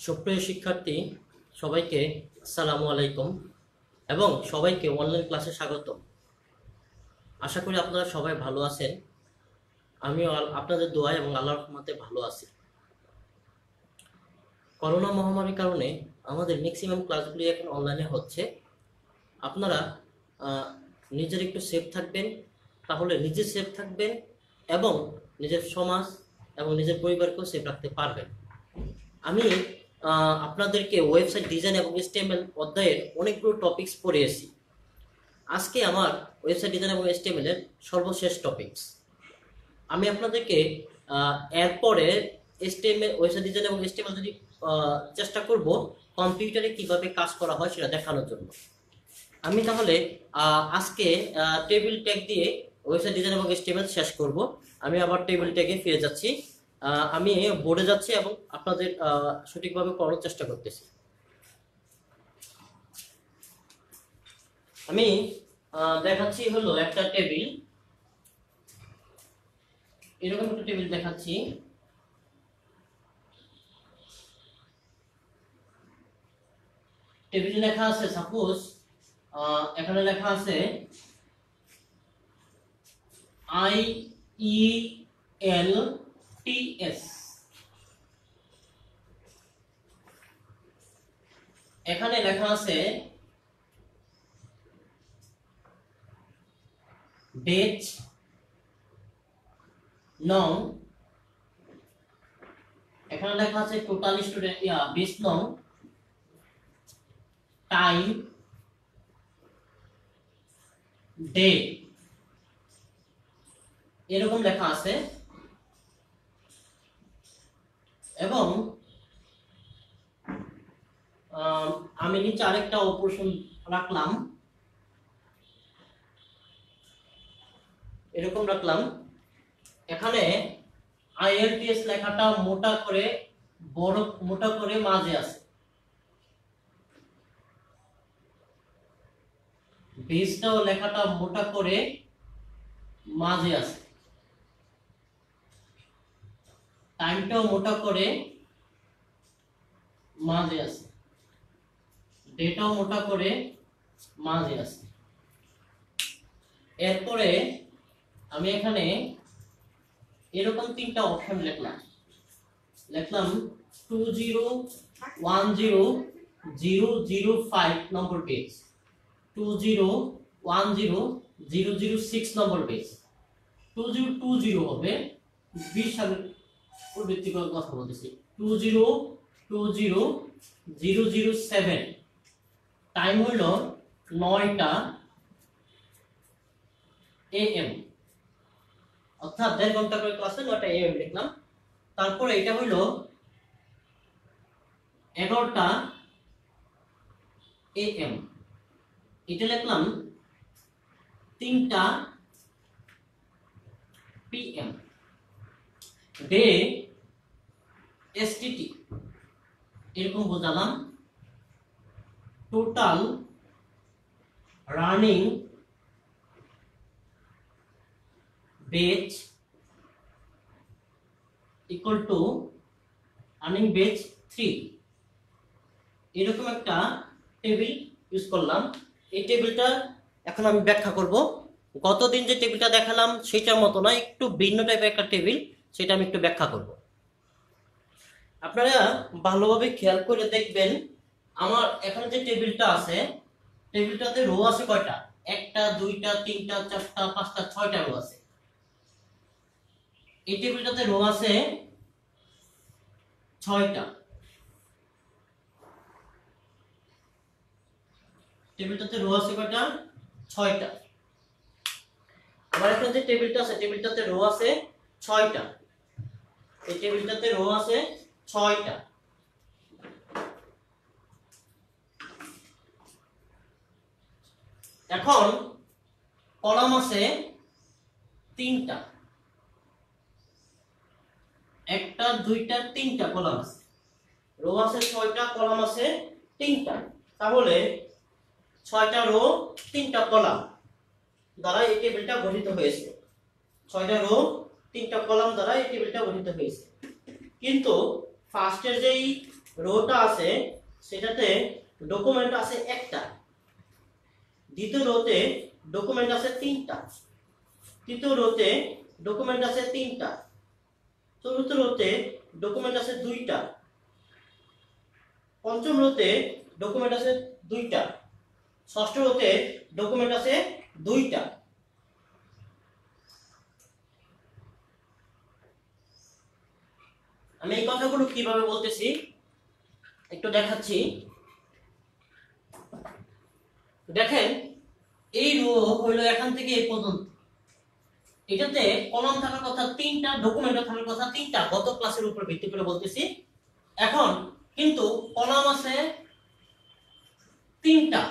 সুপ্রিয় শিক্ষার্থী সবাইকে আসসালামু আলাইকুম এবং সবাইকে অনলাইন ক্লাসে স্বাগত। আশা করি আপনারা সবাই ভালো আছেন। আমিও আপনাদের দোয়া এবং আল্লাহর রহমতে ভালো আছি। করোনা মহামারীর কারণে আমাদের ম্যাক্সিমাম ক্লাসগুলি এখন অনলাইনে হচ্ছে। আপনারা নিজের একটু সেফ থাকবেন, তাহলে নিজে সেফ থাকবেন এবং নিজের সমাজ এবং নিজের পরিবারকেও সেফ রাখতে পারবেন। আমি আপনাদেরকে ওয়েবসাইট ডিজাইন এবং HTML অধ্যায়ের অনেকগুলো টপিকস পড়িয়েছি। আজকে আমার ওয়েবসাইট ডিজাইন এবং HTML এর সর্বশেষ টপিকস। আমি আপনাদেরকে এরপরে HTML ওয়েবসাইট ডিজাইন এবং HTML যদি চেষ্টা করব কম্পিউটারে কিভাবে কাজ করা হয় সেটা দেখানোর জন্য। আমি তাহলে আজকে টেবিল ট্যাগ দিয়ে ওয়েবসাইট ডিজাইন এবং HTML শেষ করব। আমি আবার টেবিল ট্যাগে ফিরে যাচ্ছি। আমি বোর্ডে যাচ্ছি এবং আপনাদের সঠিকভাবে করার চেষ্টা করতেছি। আমি দেখাচ্ছি হলো একটা টেবিল, এরকম একটা টেবিল দেখাচ্ছি। টেবিলে লেখা আছে, সাপোজ এখানে লেখা আছে IELTS। এখানে লেখা আছে বেচ নং, এখানে লেখা আছে টোটাল স্টুডেন্ট বেচ নং, টাইম, ডে, এরকম লেখা আছে। এবং আমি নিচে আরেকটা অপারেশন রাখলাম, এরকম রাখলাম। এখানে IELTS লেখাটা মোটা করে বড় মোটা করে মাঝে আছে, বেসটাও লেখাটা মোটা করে মাঝে আছে, টাইমটাও মোটা করে মাঝে আছে, ডেটাও মোটা করে মাঝে আছে। এরপরে আমি এখানে এরকম তিনটা অপশন লিখলাম 20100005 নম্বর পেজ, 20100006 নম্বর পেজ, 2020 হবে 20 সালের উপর ভিত্তি করে কথা বলতেছি, 20200007। টাইম হলো 9টা AM, অর্থাৎ 1.5 ঘন্টা করে ক্লাসে 9টা AM লিখলাম। তারপরে এটা হলো 11টা AM, এটা লিখলাম 3টা PM। ডে STT এরকম বোঝালাম। Total running batch equal to running batch 3, এরকম একটা টেবিল ইউজ করলাম। এই টেবিলটা এখন আমি ব্যাখ্যা করব। গতদিন যে টেবিলটা দেখালাম সেটার মতো না, একটু ভিন্ন টাইপের একটা টেবিল, সেটা আমি একটু ব্যাখ্যা করব। আপনারা ভালোভাবে খেয়াল করে দেখবেন, আমার এখানে যে টেবিলটা আছে, টেবিলটাতে রো আছে কয়টা? 1টা 2টা 3টা 4টা 5টা 6টা রো আছে। এই টেবিলটাতে রো আছে 6টা, টেবিলটাতে রো আছে কয়টা? 6টা। আমার এখানে যে টেবিলটা আছে, টেবিলটাতে রো আছে 6টা, এই টেবিলটাতে রো আছে 6টা। এখন কলাম আছে 3টা, 1টা 2টা 3টা কলাম আছে, রো আছে 6টা, কলাম আছে 3টা। তাহলে 6টা রো 3টা কলাম দ্বারা এই টেবিলটা গঠিত হয়েছে। 6টা রো 3টা কলাম দ্বারা এই টেবিলটা গঠিত হয়েছে। কিন্তু ফার্স্টের যেই রোটা আছে সেটাতে ডকুমেন্ট আছে একটা, দ্বিতীয় রোতে ডকুমেন্ট আছে তিনটা, তৃতীয় রোতে ডকুমেন্ট আছে তিনটা, চতুর্থ রোতে ডকুমেন্ট আছে দুইটা, পঞ্চম রোতে ডকুমেন্ট আছে দুইটা, ষষ্ঠ রোতে ডকুমেন্ট আছে দুইটা। আমি এই কথাগুলো কিভাবে বলতেছি একটু দেখাচ্ছি। দেখেন এই রো হইলো এখান থেকে এই পর্যন্ত, এটাতে কলাম থাকার কথা তিনটা, ডকুমেন্ট থাকার কথা তিনটা, গত ক্লাসের উপর ভিত্তি করে বলতেছি। এখন কিন্তু কলাম আছে তিনটা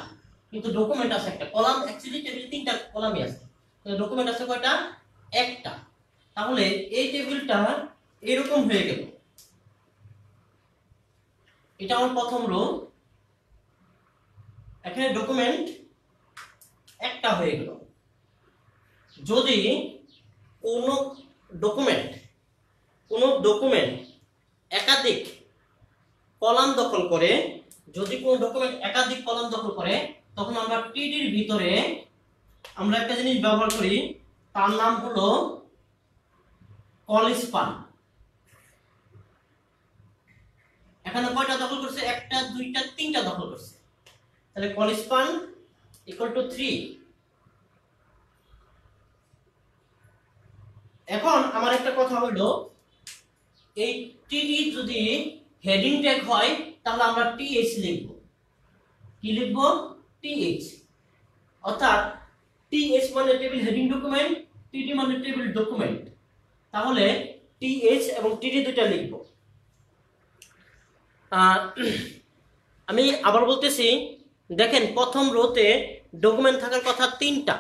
কিন্তু ডকুমেন্ট আছে একটা। কলাম অ্যাকচুয়ালি টেবিলে তিনটা কলামই আছে, কিন্তু ডকুমেন্ট আছে কয়টা? একটা। তাহলে এই টেবিলটা এরকম হয়ে গেল, এটা আমার প্রথম রো, এখানে ডকুমেন্ট একটা হয়ে গেল। যদি কোন ডকুমেন্ট একাধিক কলাম দখল করে, যদি কোন ডকুমেন্ট একাধিক কলাম দখল করে, তখন আমরা টিডির ভিতরে আমরা একটা জিনিস ব্যবহার করি, তার নাম হলো কল স্পান। এখানে কয়টা দখল করছে? একটা, দুইটা, তিনটা দখল করছে, তাহলে কল স্পান ইকুয়াল টু 3। এখন আমার একটা কথা হলো, এই টিডি যদি হেডিং ট্যাগ হয় তাহলে আমরা টিএইচ লিখব। কি লিখব? টিএইচ। অর্থাৎ টিএইচ মানে টেবিল হেডিং ডকুমেন্ট, টিডি মানে টেবিল ডকুমেন্ট। তাহলে টিএইচ এবং টিডি দুটো লিখব। আমি আবার বলতেছি, দেখেন প্রথম রোতে ডকুমেন্ট থাকার কথা তিনটা,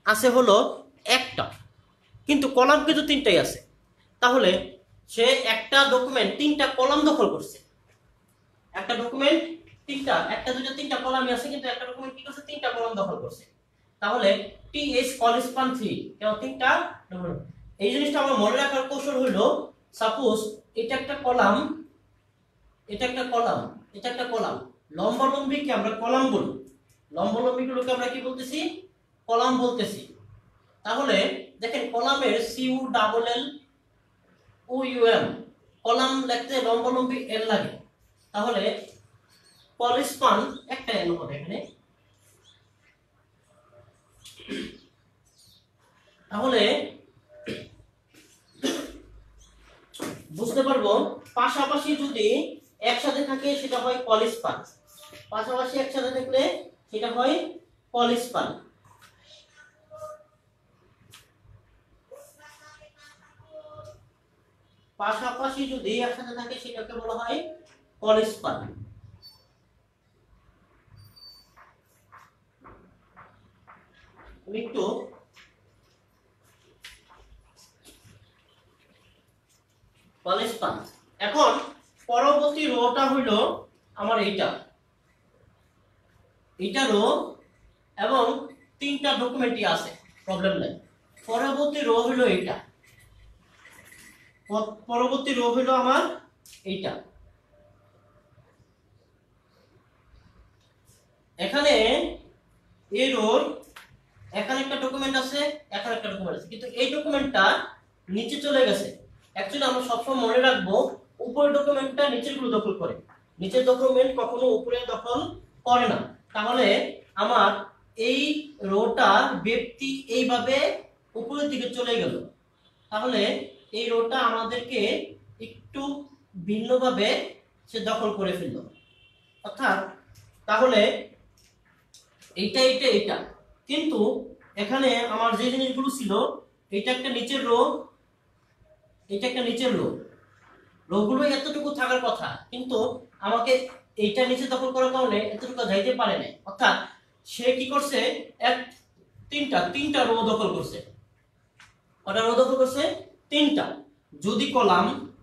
আছে হলো একটা, কিন্তু কলাম কিন্তু তিনটাই আছে। তাহলে সে একটা ডকুমেন্ট তিনটা কলাম দখল করছে, একটা ডকুমেন্ট তিনটা, একটা দুটো তিনটা কলামই আছে, কিন্তু একটা ডকুমেন্ট কি করছে? তিনটা কলাম দখল করছে। তাহলে টিএইচ কল স্পান 3, কেন? তিনটা ডকুমেন্ট। এই জিনিসটা আমার মনে রাখার কৌশল হলো, সাপোজ এটা একটা কলাম, এটা একটা কলাম, এটা একটা কলাম, লম্বালম্বিকে আমরা কলাম বলি, লম্বালম্বিগুলোকে আমরা কি বলতেছি? কলাম বলতেছি। তাহলে দেখেন কলামের সিউ ডাবল এল ও ইউএম, কলাম লিখতে লম্বালম্বি এল লাগে, তাহলে কল স্পান একটা এল হবে এখানে। তাহলে বুঝতে পারবো পাশাপাশি যদি একসাথে থাকে সেটা হয় কল স্পান, পাশাপাশি একসাথে থাকলে সেটা হয় কল স্পান। পাশাপাশি যদি একসাথে থাকে সেটাকে বলা হয় কল স্পান। একটু কল স্পান। এখন পরবর্তী রোটা হইল আমার এইটা রো এবং তিনটা ডকুমেন্টই আছে, প্রবলেম নাই। পরবর্তী রো হইল এইটা, পরবর্তী রো হইল আমার এইটা। এখানে এই রোর এখানে একটা ডকুমেন্ট আছে, এখানে একটা ডকুমেন্ট আছে, কিন্তু এই ডকুমেন্টটা নিচে চলে গেছে। অ্যাকচুয়ালি আমরা সবসময় মনে রাখবো, উপরের ডকুমেন্টটা নিচের গুলো দখল করে, নিচের ডকুমেন্ট কখনো উপরে দখল করে না। তাহলে আমার এই রোটা ব্যক্তি এইভাবে উপরের দিকে চলে গেল, তাহলে এই রোটা আমাদেরকে একটু ভিন্নভাবে সে দখল করে ফেলল। অর্থাৎ তাহলে এইটা, কিন্তু এখানে আমার যে জিনিসগুলো ছিল, এটা একটা নিচের রো, এটা একটা নিচের রো, রোগুলো এতটুকু থাকার কথা, কিন্তু আমাকে এইটা নিচে দখল করার কারণে এতটুকু যাইতে পারে না। অর্থাৎ সে কি করছে? তিনটা রো দখল করছে। কটা রো দখল করছে? তিনটা। যদি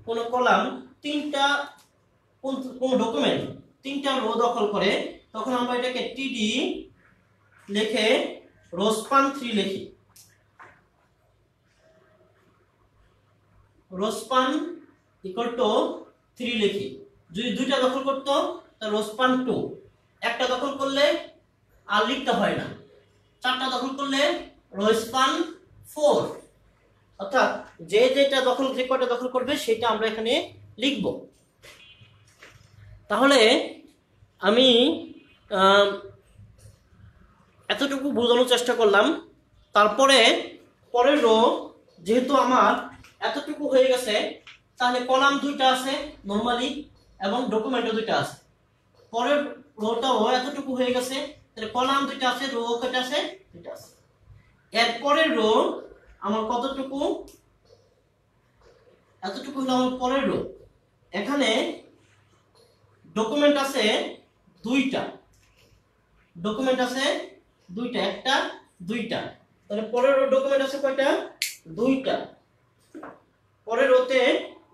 কোন কলাম তিনটা, কোন ডকুমেন্ট তিনটা রো দখল করে, তখন আমরা এটাকে টিডি লিখে রো স্পান 3 লিখি, রো স্পান ইকুয়াল টু 3 লিখি। যদি দুইটা দখল করতো তাহলে রো স্পান 2, একটা দখল করলে আর লিখতে হয় না, চারটা দখল করলে রো স্পান 4, অর্থাৎ যে যেটা দখল যে কয়টা দখল করবে সেটা আমরা এখানে লিখব। তাহলে আমি এতটুকু বোঝানোর চেষ্টা করলাম। তারপরে পরের রো যেহেতু আমার এতটুকু হয়ে গেছে, তাহলে কলাম দুইটা আছে নরমালি এবং ডকুমেন্টও দুইটা আছে। পরের রোটাও এতটুকু হয়ে গেছে, তাহলে কলাম দুইটা আছে, রো কয়টা আছে? দুইটা আছে। এর পরের রো আমার কতটুকু? এতটুকু হলো আমার পরের রো। এখানে ডকুমেন্ট আছে দুইটা, ডকুমেন্ট আছে দুইটা, একটা দুইটা, তাহলে পরের রো ডকুমেন্ট আছে কয়টা? দুইটা। পরের রোতে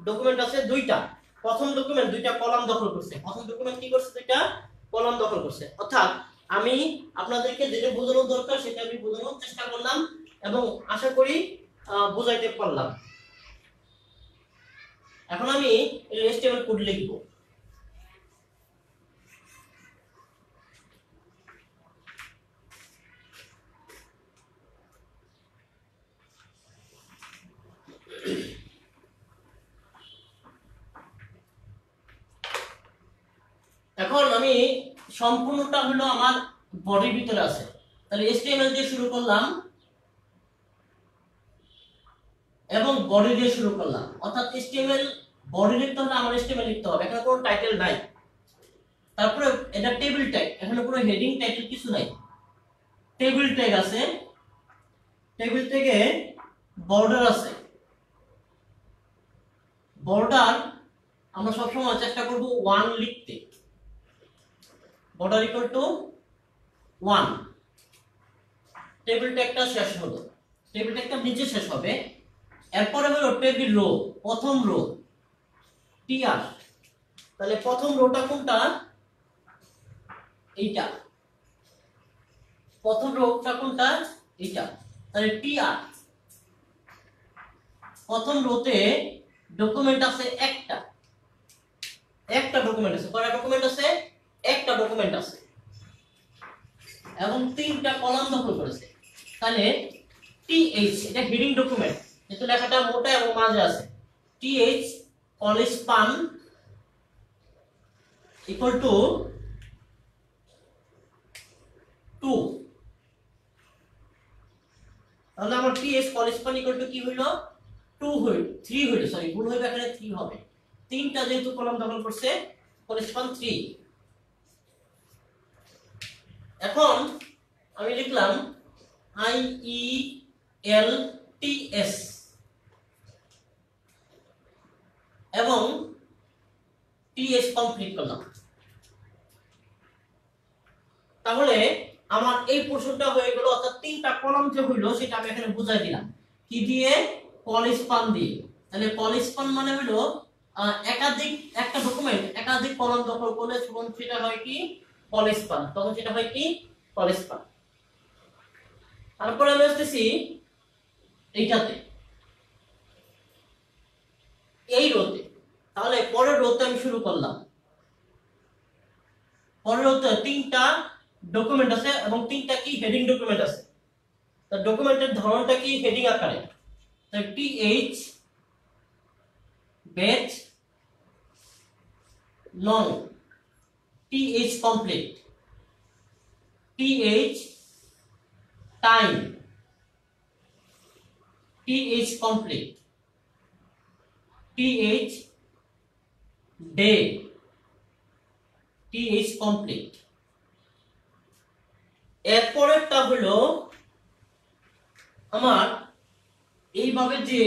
ডকুমেন্ট আছে দুইটা। প্রথম ডকুমেন্ট দুইটা কলাম দখল করছে, প্রথম ডকুমেন্ট কি করছে? দুইটা কলাম দখল করছে। অর্থাৎ আমি আপনাদেরকে যেটা বোঝানোর দরকার সেটা আমি বোঝানোর চেষ্টা করলাম এবং আশা করি বোঝাইতে পারলাম। এখন আমি HTML কোড লিখব। এখন আমি সম্পূর্ণটা হলো আমার বডির ভিতরে আছে, তাহলে HTML দিয়ে শুরু করলাম এবং বডি দিয়ে শুরু করলাম। অর্থাৎ HTML বডি লিখতে হলে আমার HTML লিখতে হবে, এখানে কোনো টাইটেল নাই। তারপরে এটা টেবিল ট্যাগ, এখানে কোনো হেডিং টাইটেল কিছু নাই, টেবিল ট্যাগ আছে। টেবিল ট্যাগে বর্ডার আছে, বর্ডার আমরা সবসময় চেষ্টা করব 1 লিখতে, বর্ডার ইকুয়াল টু 1। টেবিল ট্যাগটা শেষ হলো, টেবিল ট্যাগটা নিচে শেষ হবে। এরপরে হলো টেবিল রো, প্রথম রো টিআর। তাহলে প্রথম রোটা কোনটা? এইটা। প্রথম রোটা কোনটা? এইটা। তাহলে টিআর। প্রথম রোতে ডকুমেন্ট আছে একটা, একটা ডকুমেন্ট আছে। কয়টা ডকুমেন্ট আছে? একটা ডকুমেন্ট আছে এবং তিনটা কলাম দখল করেছে। তাহলে টিএইচ, এটা হেডিং ডকুমেন্ট, যেহেতু লেখাটা মোটা এবং মাঝে আছে। TH colspan equal to 2। তাহলে আমার টিএইচ কলস্পান ইকুয়াল টু কি হইলো? 2 হইল, 3 হইল, সরি ভুল হইবে, এখানে 3 হবে। তিনটা যেহেতু কলাম দখল করছে, কলস্পান 3। এখন আমি লিখলাম IELTS এবং TS কমপ্লিট করলাম। তাহলে আমার এই পোর্শনটা হয়ে গেল, অর্থাৎ তিনটা কলাম যে হইলো সেটা আমি এখানে বুঝাই দিলাম কি দিয়ে? কলস্পান দিয়ে। তাহলে কলস্পান মানে হলো একাধিক, একটা ডকুমেন্ট একাধিক কলাম দখল করলে তখন সেটা হয় কি? কলস্পান। তখন সেটা হয় কি? কলস্পান। তারপরে আমি আসতেছি এইটাতে, এই রোতে। তাহলে পরের রোতে আমি শুরু করলাম। পরের রোতে তিনটা ডকুমেন্ট আছে এবং তিনটা কি? হেডিং ডকুমেন্ট আছে। তো ডকুমেন্টের ধরনটা কি? হেডিং আকারে। তাহলে TH batch long, TH complete, TH time, TH complete, TH day, TH complete. এরপরেরটা হলো আমার এইভাবে, যে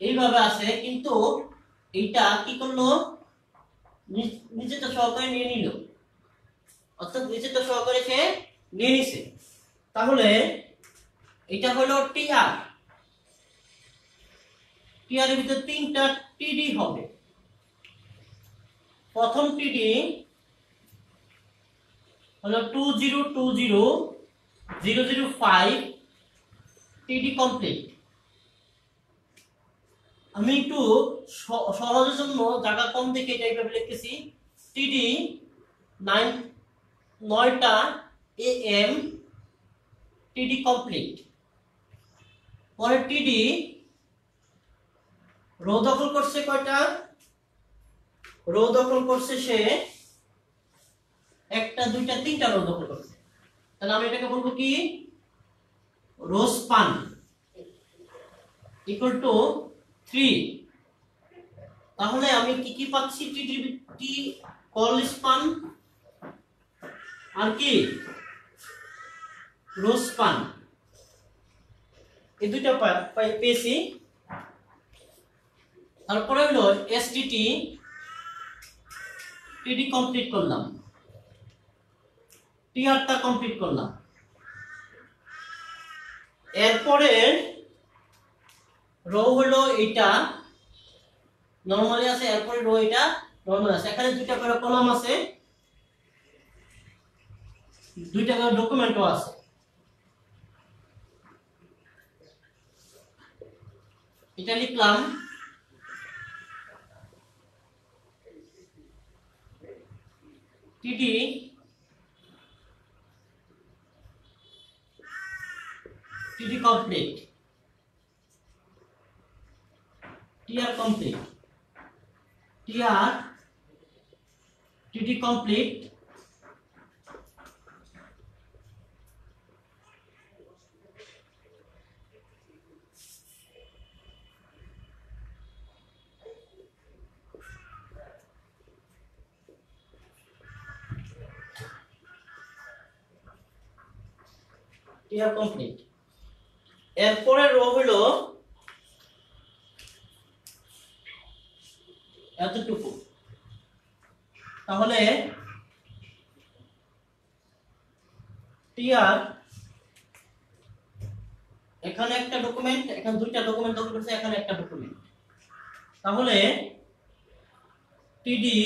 এইভাবে আছে কিন্তু এইটা কি করলো? নিচেটা সহকারে নিয়ে নিল, অর্থাৎ নিচেটা সহকারে সে নিয়ে নিছে। তাহলে এটা হলো টিআর। টিআর এর ভিতরে তিনটা টিডি হবে। প্রথম টিডি হলো 2020005 টিডি কমপ্লিট। আমি একটু সহজের জন্য জায়গা কম দেখে এটা এইভাবে লিখতেছি, টিডি 9টা AM টিডি কমপ্লিট। পরে টিডি রো দখল করছে কয়টা? রো দখল করছে সে 1টা 2টা 3টা রো দখল করছে। তাহলে আমি এটাকে বলবো কি, রো স্পান ইকুয়াল টু 3। তাহলে আমি কি কি পাচ্ছি? টি কল স্পান আর কি রো স্পান, এই দুইটা পেয়েছি। তারপরে হলো এসটিটি টিডি কমপ্লিট করলাম, টিআরটা কমপ্লিট করলাম। এরপরে রো হলো এটা নরমালি আছে, এরপরে রো এটা নরমাল আছে। এখানে দুইটা করে কলাম আছে, দুইটা করে ডকুমেন্টও আছে। এটা লিখলাম টিডি কমপ্লিট, টিআর কমপ্লিট, টিআর টিডি কমপ্লিট, টিআর কমপ্লিট। এরপরে রো হলো এতটুকু। তাহলে টিআর এখানে একটা ডকুমেন্ট, এখানে দুইটা ডকুমেন্ট দখল করছে, এখানে একটা ডকুমেন্ট। তাহলে টিডি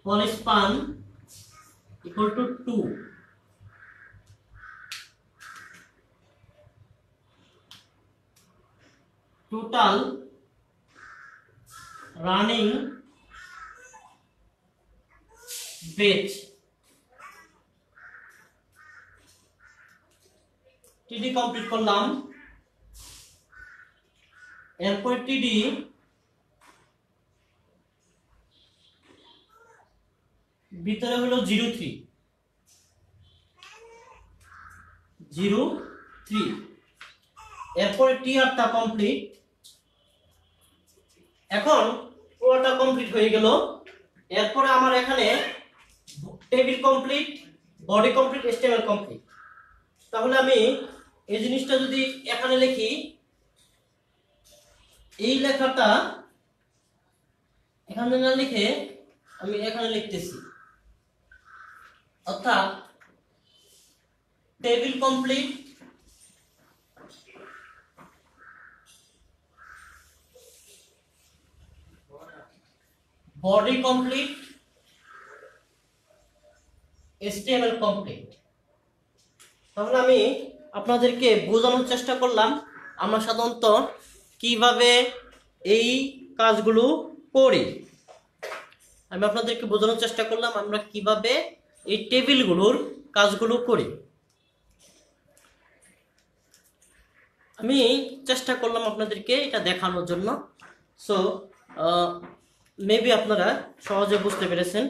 call span equal to 2। total running batch টিডি কমপ্লিট করলাম। এরপর টিডি ভিতরে হলো 03। এরপরে টিআরটা কমপ্লিট। এখন পুরোটা কমপ্লিট হয়ে গেল। এরপরে আমার এখানে table complete, body complete, HTML complete. তাহলে আমি এই জিনিসটা যদি এখানে লিখি, এই লেখাটা এখানে না লিখে আমি এখানে লিখতেছি, অর্থাৎ table complete, body complete, HTML complete. তাহলে আমি আপনাদেরকে বোঝানোর চেষ্টা করলাম আমরা সাধারণত কিভাবে এই কাজগুলো করি। আমি আপনাদেরকে বোঝানোর চেষ্টা করলাম আমরা কিভাবে এই টেবিলগুলোর কাজগুলো করি। আমি চেষ্টা করলাম আপনাদেরকে এটা দেখানোর জন্য। সো মেবি আপনারা সহজে বুঝতে পেরেছেন।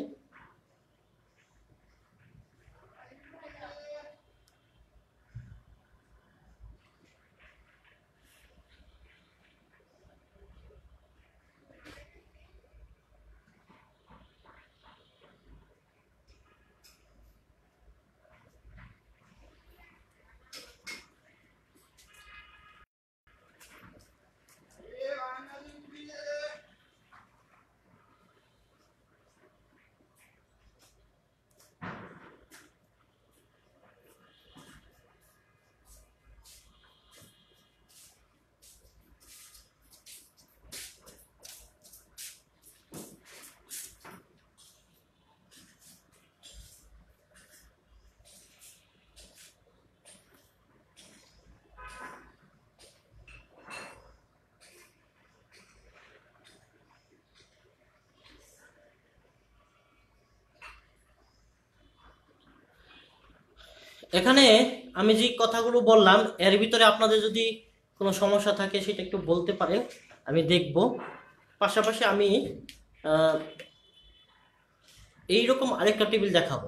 এখানে আমি যে কথাগুলো বললাম এর ভিতরে আপনাদের যদি কোনো সমস্যা থাকে সেটা একটু বলতে পারেন, আমি দেখব। পাশাপাশি আমি এইরকম আরেকটা টেবিল দেখাবো।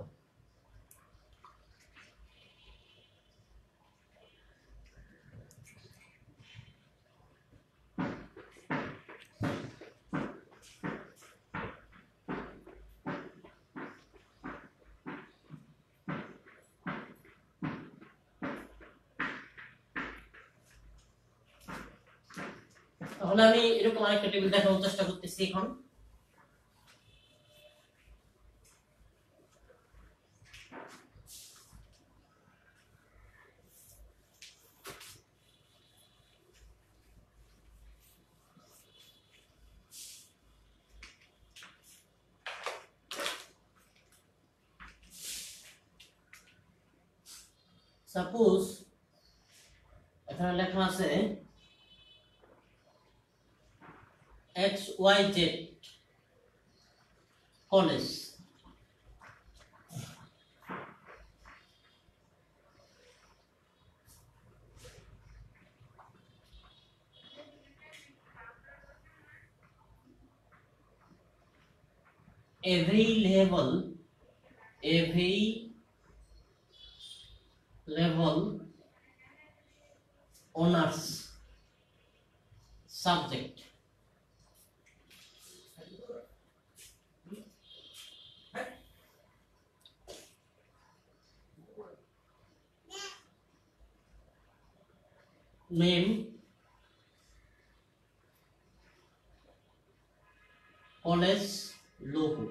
তাহলে আমি এরকম আরেকটা টেবিল দেখানোর চেষ্টা করতেছি এখন। সাপোজ এখানে লেখা আছে XYZ college. available honors subject, name, college logo।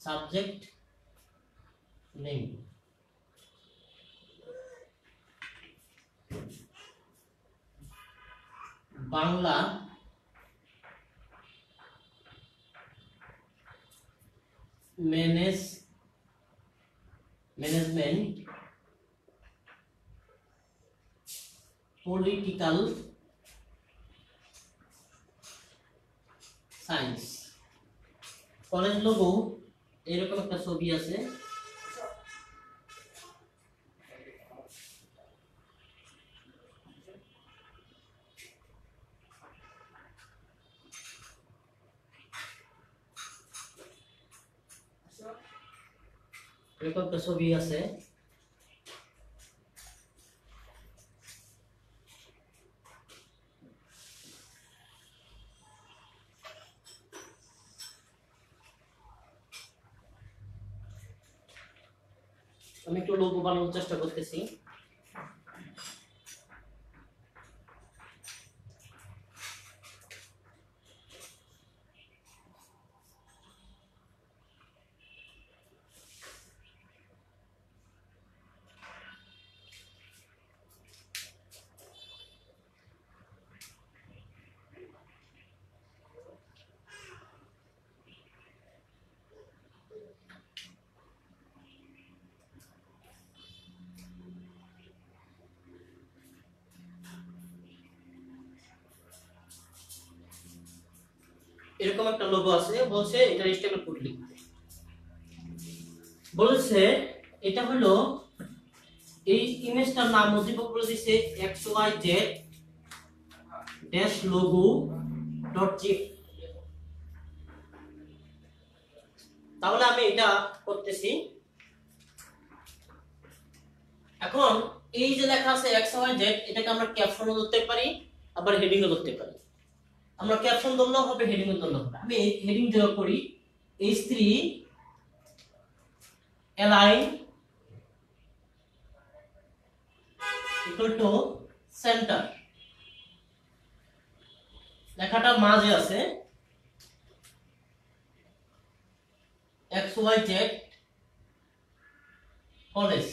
subject name, Bangla management political science. College logo এরকম একটা ছবি আছে। এরকম একটা ছবি আছে। আমি একটু লোগো বানানোর চেষ্টা করতেছি। এরকম একটা লোগো আছে, বলছে এটা স্টেপল কোড লিখতে বলেছে। এটা হলো এই ইমেজটার নাম উদ্দীপক বলে দিয়েছে XYZ dash logo dot zip. তাহলে আমি এটা করতেছি। এখন এই যে লেখা আছে XYZ, এটাকে আমরা ক্যাপশনও ধরতে পারি আবার হেডিংও ধরতে পারি। আমরা ক্যাপশন ধরলেও হবে, হেডিংও ধরলেও হবে। আমি হেডিং দেওয়া করি H3 align equal to center। লেখাটা মাঝে আছে XYZ কলেজ।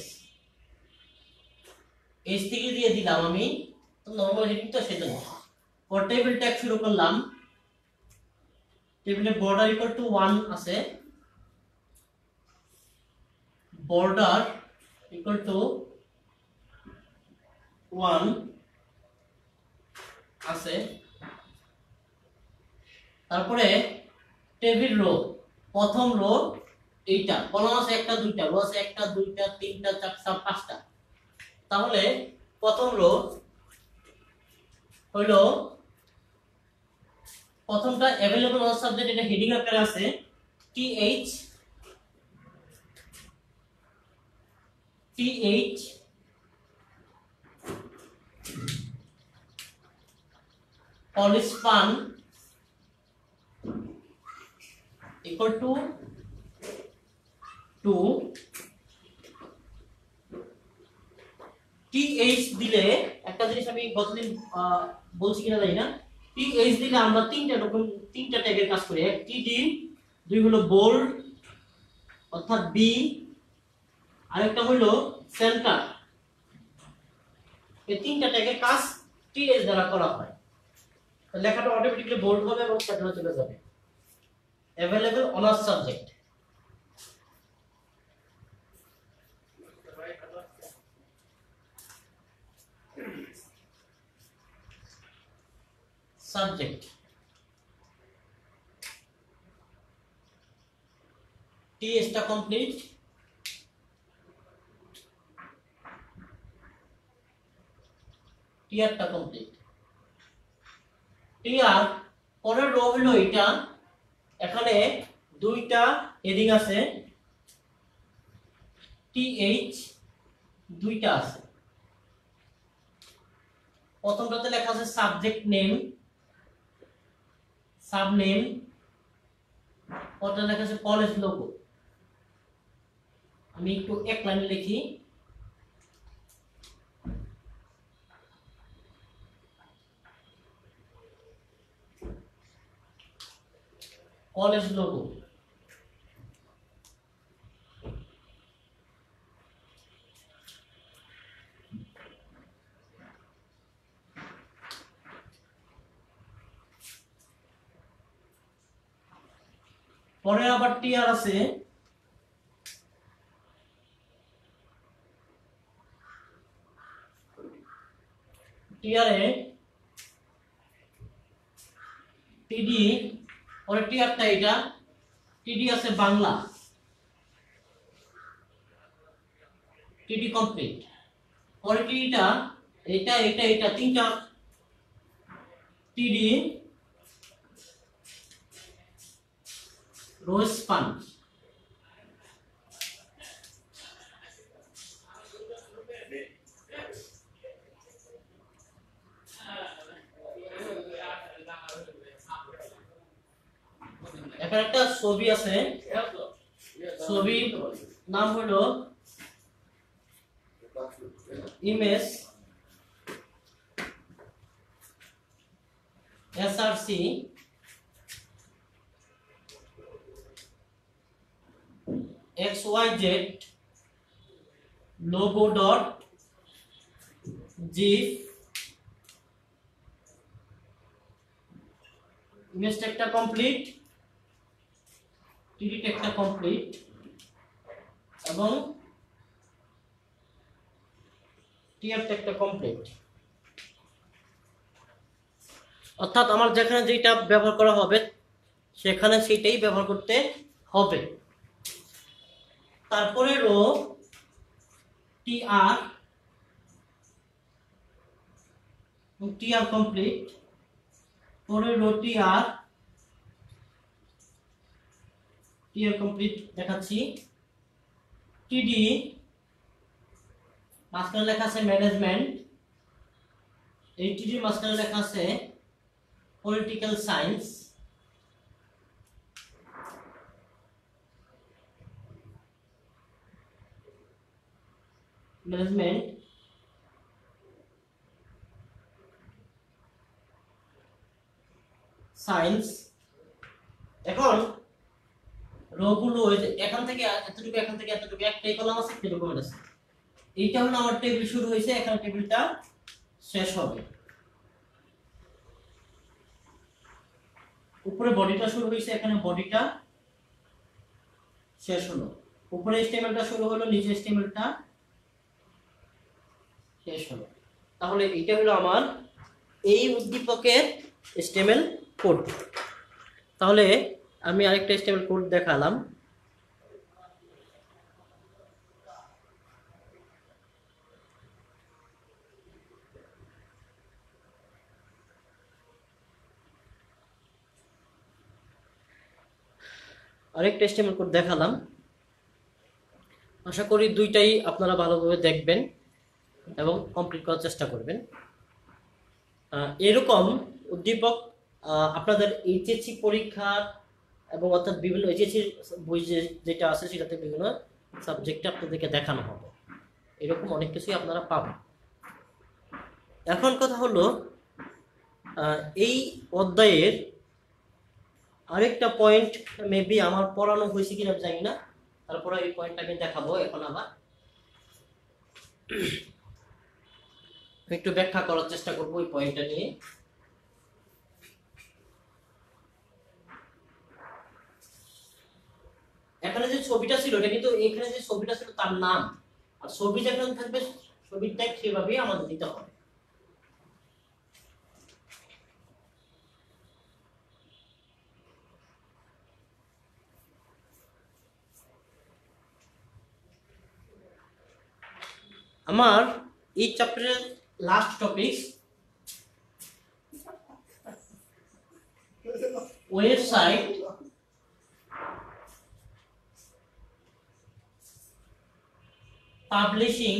H3 দিয়ে দিলাম আমি, তো নরমাল হেডিং তো সেজন্য। পর টেবিল ট্যাগ শুরু করলাম। টেবিলে বর্ডার ইকুয়াল টু 1 আছে, বর্ডার ইকুয়াল টু 1 আছে। তারপরে টেবিল রো, প্রথম রো এইটা, কলাম আছে একটা দুইটা, রো আছে একটা দুইটা তিনটা চারটা পাঁচটা। তাহলে প্রথম রো হলো, প্রথমটা अवेलेबल অন সাবজেক্ট, এটা হেডিং আকারে আছে টিএইচ পলিস্পান equal to 2 টিএইচ দিলে একটা জিনিস আমি গতদিন বলছি কিনা জানি না, টিএইচ দিলে আমরা তিনটা ট্যাগের কাজ করি। এক টিডি, দুই হলো বোল্ড অর্থাৎ বি, আরেকটা হলো সেন্টার। এই তিনটা ট্যাগের কাজ টিএইচ দ্বারা করা হয়। লেখাটা অটোমেটিক্যালি বোল্ড হবে এবং সেন্টারে চলে যাবে। अवेलेबल অনার্স সাবজেক্ট, সাবজেক্ট টিএসটা কমপ্লিট, টিআরটা কমপ্লিট। টিআর পরের রো হলো এটা, এখানে দুইটা হেডিং আছে, টিএইচ দুইটা আছে। প্রথমটাতে লেখা আছে সাবজেক্ট নেম, সাব নেম, পরটা লেখা আছে কলেজ লোগো। আমি একটু এক লাইনে লিখি, কলেজ লোগো। পরে আবার টিআর আছে, টিআরে টিডি, পরে টিআরটা এটা, টিডি আছে বাংলা, টিডি কমপ্লিট। পরে টিডিটা এটা এটা এটা তিনটা টিডি রো স্পান। এখানে একটা ছবি আছে, ছবির নাম হলো image src XYZ logo dot gif, image ট্যাগটা কমপ্লিট, টিডি ট্যাগটা কমপ্লিট এবং টিআর ট্যাগটা কমপ্লিট। অর্থাৎ আমার যেখানে যেটা ব্যবহার করা হবে সেখানে সেটাই ব্যবহার করতে হবে। তারপরে রো টিআর, টিআর কমপ্লিট, পরে রো টিআর, টিআর কমপ্লিট দেখাচ্ছি। টিডি মাঝখানে লেখা আছে ম্যানেজমেন্ট, এই টিডির মাঝখানে লেখা আছে পলিটিক্যাল সায়েন্স। Management science. এখন রোগুলো এখান থেকে এতটুকু, এখান থেকে এতটুকু, একটাই কলাম আছে, একটা ডকুমেন্ট আছে। এইটা হলো আমার টেবিল শুরু হয়েছে, এখানে টেবিলটা শেষ হবে। উপরে বডিটা শুরু হয়েছে, এখানে বডিটা শেষ হলো। উপরে স্টেমেলটা শুরু হলো, নিচে স্টেমেলটা শেষ হলো। তাহলে এটা হলো আমার এই উদ্দীপকের HTML কোড। তাহলে আমি আরেকটা HTML কোড দেখালাম। আরেকটা HTML কোড দেখালাম। আশা করি দুইটাই আপনারা ভালোভাবে দেখবেন এবং কমপ্লিট করার চেষ্টা করবেন। এরকম উদ্দীপক আপনাদের এইচএসসি পরীক্ষা এবং অর্থাৎ বিভিন্ন এইচএসসি বই যেটা আছে সেটাতে বিভিন্ন সাবজেক্টে আপনাদেরকে দেখানো হবে। এরকম অনেক কিছুই আপনারা পাবেন। এখন কথা হলো এই অধ্যায়ের আরেকটা পয়েন্ট মেবি আমার পড়ানো হয়েছে কিনা জানি না, তারপরে এই পয়েন্টটা আমি দেখাবো। এখন আবার একটু ব্যাখ্যা করার চেষ্টা করবো এই পয়েন্টটা নিয়ে। এখানে যে ছবিটা ছিল এটা কিন্তু এখানে যে ছবিটা ছিল তার নাম, আর ছবি যেখানে থাকবে ছবির ট্যাগ সেভাবেই আমাদের দিতে হবে। আমার এই চ্যাপ্টারের লাস্ট টপিক ওয়েবসাইট পাবলিশিং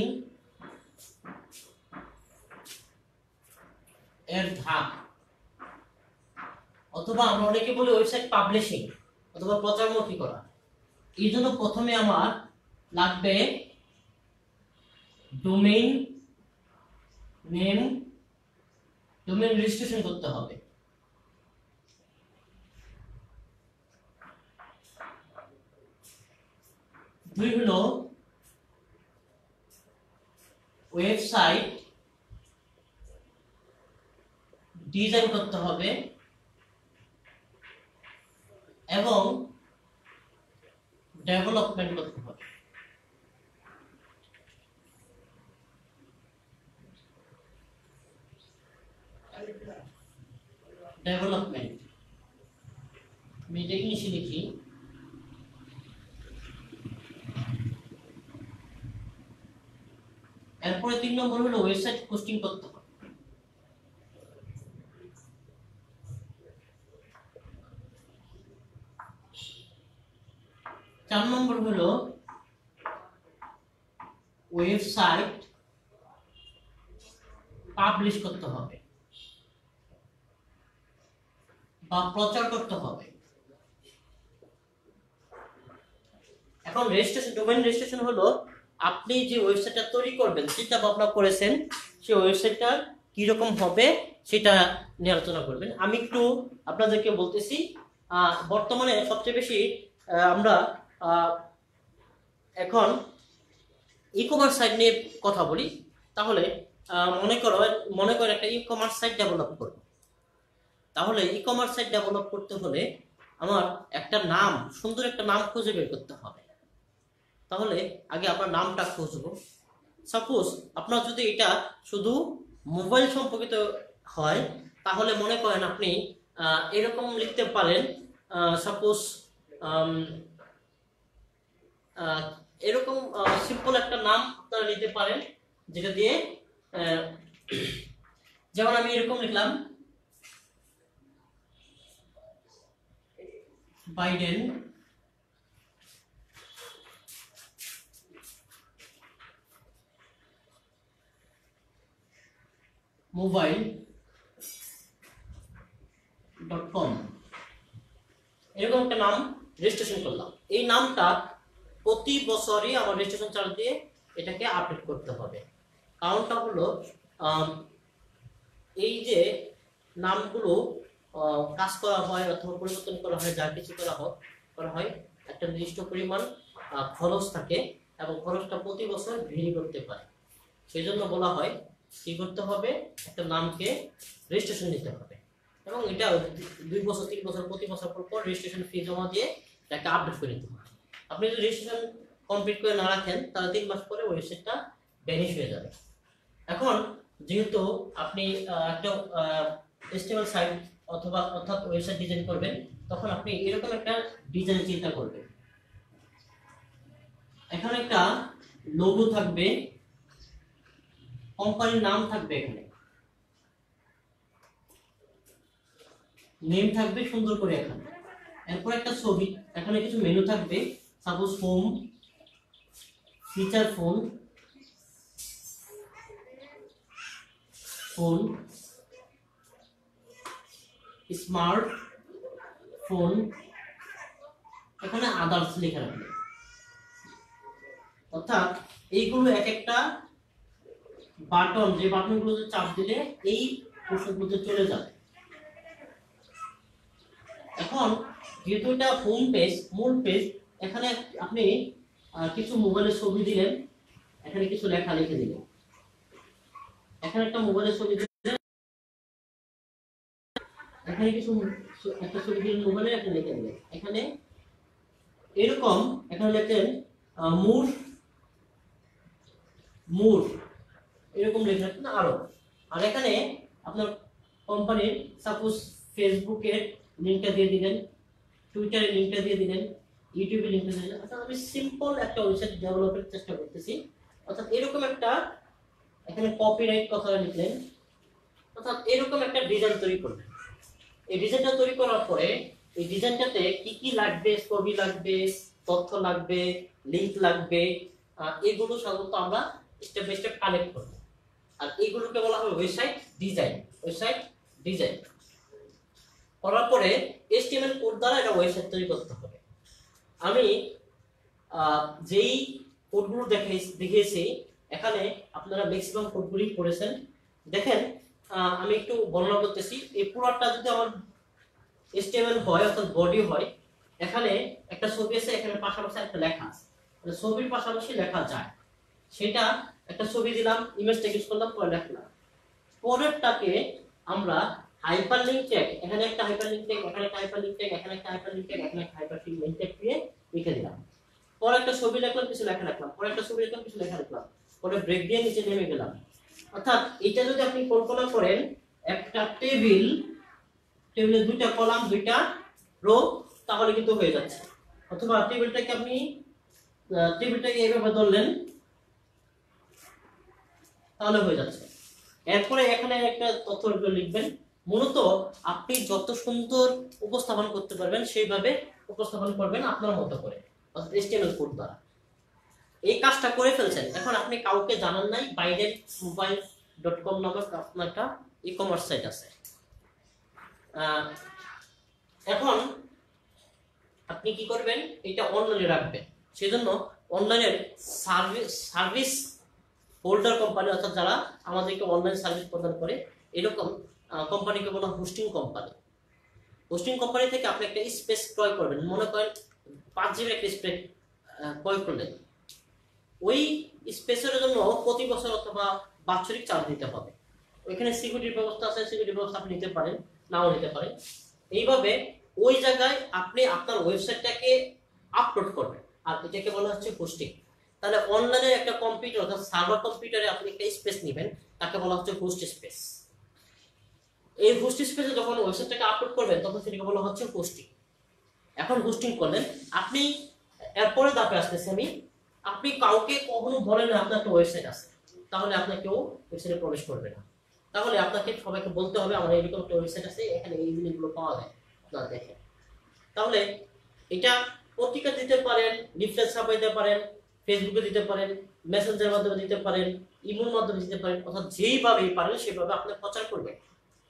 এর ধাপ, অথবা আমরা অনেকে বলি ওয়েবসাইট পাবলিশিং অথবা প্রচারমুখী করা। এই জন্য প্রথমে আমার লাগবে ডোমেইন নেম, ডোমেইন রেজিস্ট্রেশন করতে হবে। দুই হলো ওয়েবসাইট ডিজাইন করতে হবে এবং ডেভেলপমেন্ট করতে হবে। ডেভেলপমেন্ট আমি এটা ইংলিশে লিখি। এরপরে 3 নম্বর হলো ওয়েবসাইট হোস্টিং করতে হবে। 4 নম্বর হলো ওয়েবসাইট পাবলিশ করতে হবে বা প্রচার করতে হবে। এখন রেজিস্ট্রেশন, ডোমেইন রেজিস্ট্রেশন হলো আপনি যে ওয়েবসাইটটা তৈরি করবেন, চিন্তা ভাবনা করেছেন সেই ওয়েবসাইটটা কি রকম হবে সেটা নিয়ে আলোচনা করবেন। আমি একটু আপনাদেরকে বলতেছি, বর্তমানে সবচেয়ে বেশি আমরা এখন ই কমার্স সাইট নিয়ে কথা বলি। তাহলে মনে করো একটা ই কমার্স সাইট ডেভেলপ করব। তাহলে ই কমার্স সাইট ডেভেলপ করতে হলে আমার একটা নাম, সুন্দর একটা নাম খুঁজে বের করতে হবে। তাহলে আগে আপনার নামটা খুঁজবো। সাপোজ আপনার যদি এটা শুধু মোবাইল সম্পর্কিত হয় তাহলে মনে করেন আপনি এরকম লিখতে পারেন। সাপোজ এরকম সিম্পল একটা নাম আপনারা নিতে পারেন, যেটা দিয়ে যেমন আমি এরকম লিখলাম বাইডেন mobile.com, এরকম একটা নাম রেজিস্ট্রেশন করলাম। এই নামটা প্রতি বছরই আমার রেজিস্ট্রেশন চার্জ দিয়ে এটাকে আপডেট করতে হবে। কারণটা হলো এই যে নামগুলো কাজ করা হয় অথবা পরিবর্তন করা হয়, যা কিছু করা হয় একটা নির্দিষ্ট পরিমাণ খরচ থাকে এবং খরচটা প্রতি বছর ভেরি করতে পারে। সেই জন্য বলা হয় কি করতে হবে, একটা নামকে রেজিস্ট্রেশন নিতে হবে এবং এটা 2 বছর 3 বছর প্রতি বছর পর রেজিস্ট্রেশন ফি জমা দিয়ে এটাকে আপডেট করে নিতে হবে। আপনি যদি রেজিস্ট্রেশন কমপ্লিট করে না রাখেন তাহলে 3 মাস পরে ওয়েবসাইটটা ভ্যানিশ হয়ে যাবে। এখন যেহেতু আপনি একটা HTML সাইট অথবা অর্থাৎ ওয়েবসাইট ডিজাইন করবেন, তখন আপনি এরকম একটা ডিজাইন চিন্তা করবেন। এখানে একটা লোগো থাকবে, কোম্পানির নাম থাকবে, এখানে নেম থাকবে সুন্দর করে এখানে। এরপর একটা ছবি, এখানে কিছু মেনু থাকবে, suppose home, feature phone, phone, smart phone, এখানে আদার্স লেখা রাখবে। অর্থাৎ এইগুলো এক একটা বাটন, যে বাটনগুলোতে চাপ দিলে এই পোর্শনগুলোতে চলে যাবে। এখন যেহেতু এটা হোম পেজ, মূল পেজ, এখানে আপনি কিছু মোবাইলের ছবি দিলেন, এখানে কিছু লেখা লিখে দিলেন, এখানে একটা মোবাইলের ছবি দিলেন, এখানে কিছু একটা ছবি দিলেন মোবাইলে, এখানে লিখে দিলেন, এখানে এরকম এখানে লিখলেন মুর মুর, এরকম লিখে রাখবেন আরো। আর এখানে আপনার কোম্পানির সাপোজ ফেসবুকের লিংকটা দিয়ে দিলেন, টুইটারের লিংকটা দিয়ে দিলেন, ইউটিউবের লিংকটা দিয়ে দিলেন। অর্থাৎ আমি সিম্পল একটা ওয়েবসাইট ডেভেলপের চেষ্টা করতেছি। অর্থাৎ এরকম একটা, এখানে কপিরাইট কথা লিখলেন, অর্থাৎ এরকম একটা ডিজাইন তৈরি করবেন। এই ডিজাইনটা তৈরি করার পরে এই ডিজাইনটাতে কি কি লাগবে, ছবি লাগবে, তথ্য লাগবে, লিংক লাগবে, এগুলো সাধারণত আমরা স্টেপ বাই স্টেপ কালেক্ট করব। আর এইগুলোকে বলা হবে ওয়েবসাইট ডিজাইন। ওয়েবসাইট ডিজাইন করার পরে HTML কোড দ্বারা এটা ওয়েবসাইট তৈরি করতে হবে। আমি যেই কোডগুলো দেখিয়েছি এখানে আপনারা ম্যাক্সিমাম কোডগুলি পড়েছেন। দেখেন আমি একটু বর্ণনা করতেছি। এই পুরোটা যদি আমার HTML হয় অর্থাৎ বডি হয়, এখানে একটা ছবি আছে, এখানে পাশাপাশি একটা লেখা আছে, ছবির পাশাপাশি লেখা যায়। সেটা একটা ছবি দিলাম, ইমেজটা ইউজ করলাম, পরে লিখলাম। পরেরটাকে আমরা হাইপারলিংক ট্যাগ, এখানে একটা হাইপারলিংক ট্যাগ, এখানে একটা হাইপারলিংক ট্যাগ, এখানে একটা হাইপারলিংক ট্যাগ, এখানে একটা হাইপারলিংক ট্যাগ দিয়ে লিখে দিলাম। পরে একটা ছবি লিখলাম, কিছু লেখা রাখলাম, পরে একটা ছবি লিখলাম, কিছু লেখা রাখলাম, পরে ব্রেক দিয়ে নিচে নেমে গেলাম। অর্থাৎ এটা যদি আপনি কল্পনা করেন একটা টেবিলে দুইটা কলাম, দুইটা রো, তাহলে কিন্তু হয়ে যাচ্ছে। অথবা টেবিলটাকে এইভাবে ধরলেন, তাহলে হয়ে যাচ্ছে। এরপরে এখানে একটা তথ্য লিখবেন। মূলত আপনি যত সুন্দর উপস্থাপন করতে পারবেন সেইভাবে উপস্থাপন করবেন আপনার মতো করে, অর্থাৎ HTML কোড দ্বারা। এই কাজটা করে ফেলছেন, এখন আপনি কাউকে জানান নাই, বাইরের mobile.com নামক আপনার একটা ই-কমার্স সাইট আছে। এখন আপনি কি করবেন, এটা অনলাইনে রাখবেন। সেজন্য অনলাইনের সার্ভিস হোল্ডার কোম্পানি, অর্থাৎ যারা আমাদেরকে অনলাইন সার্ভিস প্রদান করে, এরকম কোম্পানিকে বলা হোস্টিং কোম্পানি। হোস্টিং কোম্পানি থেকে আপনি একটা স্পেস ক্রয় করবেন। মনে করেন 5 GB একটা স্পেস ক্রয় করলেন, ওই স্পেসের জন্য প্রতি বছর অথবা বাৎসরিক চার্জ দিতে হবে। ওইখানে সিকিউরিটির ব্যবস্থা আছে, সিকিউরিটির ব্যবস্থা আপনি নিতে পারেন, নাও নিতে পারেন। এইভাবে ওই জায়গায় আপনি আপনার ওয়েবসাইটটাকে আপলোড করবেন, আর এটাকে বলা হচ্ছে হোস্টিং। তাহলে অনলাইনে একটা কম্পিউটার অর্থাৎ সার্ভার কম্পিউটারে আপনি একটা স্পেস নেবেন, তাকে বলা হচ্ছে হোস্ট স্পেস। এই হোস্ট স্পেসে যখন ওয়েবসাইটটাকে আপলোড করবেন তখন সেটাকে বলা হচ্ছে হোস্টিং। এখন হোস্টিং করলেন আপনি, এরপরে ধাপে আসতেছি আমি। আপনি কাউকে কখনো বলেন না আপনার একটা ওয়েবসাইট আছে, তাহলে আপনার কেউ ওয়েবসাইটে প্রবেশ করবে না। তাহলে আপনাকে সবাইকে বলতে হবে আমার এরকম একটা ওয়েবসাইট আছে, এখানে এই জিনিসগুলো পাওয়া যায়, আপনারা দেখেন। তাহলে এটা পত্রিকা দিতে পারেন, লিফলেট ছাপাইতে পারেন, ফেসবুকে দিতে পারেন, মেসেঞ্জারের মাধ্যমে দিতে পারেন, ইমেল মাধ্যমে দিতে পারেন, অর্থাৎ যেইভাবে পারেন সেভাবে আপনি প্রচার করবেন।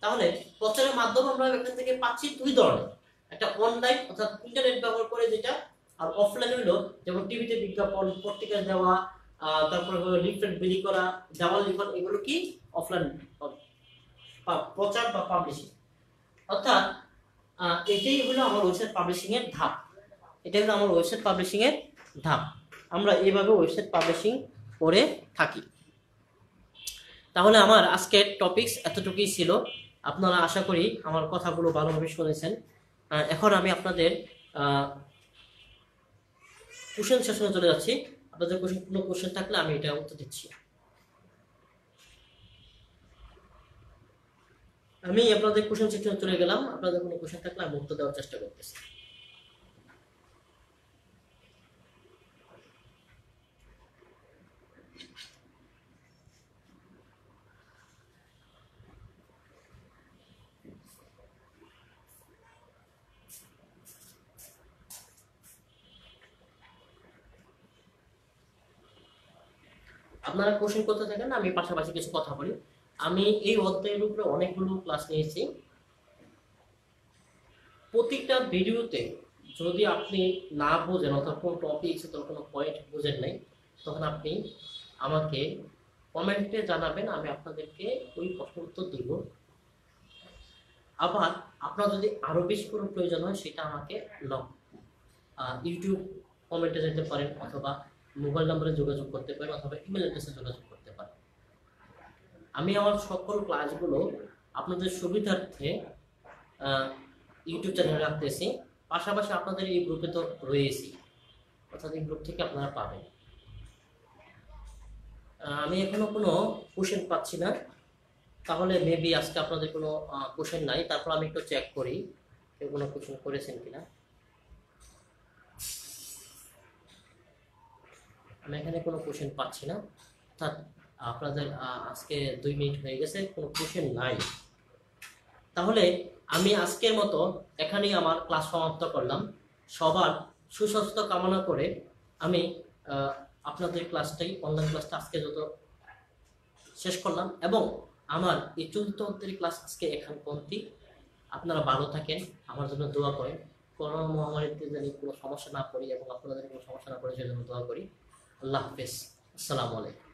তাহলে প্রচারের মাধ্যম আমরা এখান থেকে পাচ্ছি দুই ধরনের, একটা অনলাইন অর্থাৎ ইন্টারনেট ব্যবহার করে যেটা, আর অফলাইন হলো যেমন টিভিতে বিজ্ঞাপন, পত্রিকা দেওয়া, তারপরে লিফলেট বিলি করা, দেওয়াল লিখন, এগুলো কি অফলাইন প্রচার বা পাবলিশিং। অর্থাৎ এটাই হলো আমার ওয়েবসাইট পাবলিশিং এর ধাপ। এটা হলো আমার ওয়েবসাইট পাবলিশিং এর ধাপ। আমরা এইভাবে ওয়েবসাইট পাবলিশিং করে থাকি। তাহলে আমার আজকের টপিকস এতটুকুই ছিল। আপনারা আশা করি আমার কথাগুলো ভালোভাবে শুনেছেন। এখন আমি আপনাদের কোশ্চেন সেশনে চলে যাচ্ছি। আপনাদের কোনো কোশ্চেন থাকলে আমি এটা উত্তর দিচ্ছি। আমি আপনাদের কোশ্চেন সেকশনে চলে গেলাম। আপনাদের কোনো কোশ্চেন থাকলে আমি উত্তর দেওয়ার চেষ্টা করতেছি। আপনারা কোশ্চেন করতে থাকেন, আমি পাশাপাশি কিছু কথা বলি। আমি এই অধ্যায়ের উপরে অনেকগুলো ক্লাস নিয়েছি। প্রতিটা ভিডিওতে যদি আপনি না বোঝেন অথবা কোনো টপিক অথবা কোনো পয়েন্ট বোঝেন নাই, তখন আপনি আমাকে কমেন্টে জানাবেন, আমি আপনাদেরকে ওই প্রশ্নের উত্তর দিব। আবার আপনার যদি আরও বেশি কোনো প্রয়োজন হয় সেটা আমাকে ইউটিউব কমেন্টে যেতে পারেন, অথবা মোবাইল নম্বরে যোগাযোগ করতে পারেন, অথবা ইমেল অ্যাড্রেসে যোগাযোগ করতে পারেন। আমি আমার সকল ক্লাসগুলো আপনাদের সুবিধার্থে ইউটিউব চ্যানেলে রাখতেছি, পাশাপাশি আপনাদের এই গ্রুপে তো রয়েছি, অর্থাৎ এই গ্রুপ থেকে আপনারা পাবেন। আমি এখনো কোনো কোশ্চেন পাচ্ছি না, তাহলে মেবি আজকে আপনাদের কোনো কোশ্চেন নাই। তারপর আমি একটু চেক করি কেউ কোনো কোশ্চেন করেছেন কিনা। আমি এখানে কোনো কোশ্চেন পাচ্ছি না, অর্থাৎ আপনাদের আজকে 2 মিনিট হয়ে গেছে, কোনো কোশ্চেন নাই। তাহলে আমি আজকের মতো এখানেই আমার ক্লাস সমাপ্ত করলাম। সবার সুস্বাস্থ্য কামনা করে আমি আপনাদের ক্লাসটাই, অনলাইন ক্লাসটা আজকে যত শেষ করলাম, এবং আমার এই 4th অধ্যায়ের ক্লাস আজকে এখান পর্যন্তই। আপনারা ভালো থাকেন, আমার জন্য দোয়া করেন, করোনা মহামারীতে জানি কোনো সমস্যা না পড়ি এবং আপনাদের কোনো সমস্যা না পড়ে সেজন্য দোয়া করি। আল্লাহ হাফেজ, আসসালামু আলাইকুম।